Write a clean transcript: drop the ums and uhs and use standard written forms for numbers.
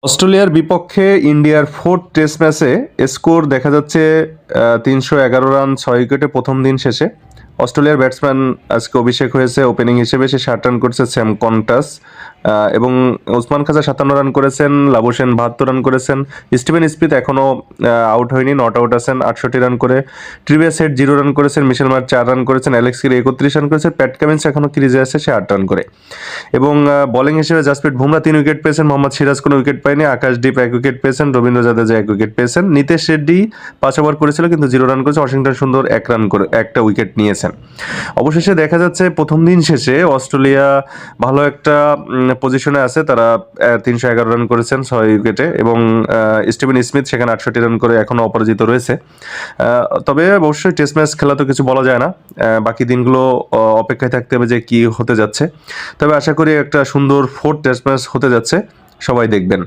অস্ট্রেলিয়ার বিপক্ষে ইন্ডিয়ার ফোর্থ টেস্ট ম্যাচে স্কোর দেখা যাচ্ছে ৩১১ রান ৬ উইকেটে প্রথম দিন শেষে। অস্ট্রেলিয়ার ব্যাটসম্যান আজকে অভিষেক হয়েছে ওপেনিং হিসেবে, সে ৬০ রান করেছে স্যাম কন্টাস, এবং ওসমান খাজা ৫৭ রান করেছেন, লাবুশেন ৭২ রান করেছেন, স্টিভেন স্মিথ এখনও আউট হয়নি, নট আউট আছেন ৬৮ রান করে, ট্রিভিয়াস হেড ০ রান করেছেন, মিশেল মার্চ ৪ রান করেছেন, অ্যালেক্স কিরি ৩১ রান করেছেন, প্যাট কামিন্স এখনও ক্রিজে আছে, সে ৮ রান করে। এবং বোলিং হিসেবে জাসপ্রীত বুমরা ৩ উইকেট পেয়েছেন, মোহাম্মদ সিরাজ কোনো উইকেট পায়নি, আকাশদীপ ১ উইকেট পেয়েছেন, রবীন্দ্র জাদেজা ১ উইকেট পেয়েছেন, নিতেশ রেড্ডি ৫ ওভার করেছিল কিন্তু ০ রান করেছে, ওয়াশিংটন সুন্দর ১ রান করে একটা উইকেট নিয়েছেন। অবশেষে দেখা যাচ্ছে প্রথম দিন শেষে অস্ট্রেলিয়া ভালো একটা পজিশনে আছে, তারা ৩১১ রান করেছেন ৬ উইকেটে, এবং স্টিভেন স্মিথ সেখানে ৬৮ রান করে এখনও অপরাজিত রয়েছে। তবে অবশ্যই টেস্ট ম্যাচ খেলা তো কিছু বলা যায় না, বাকি দিনগুলো অপেক্ষায় থাকতে হবে যে কি হতে যাচ্ছে। তবে আশা করি একটা সুন্দর ফোর্থ টেস্ট ম্যাচ হতে যাচ্ছে, সবাই দেখবেন।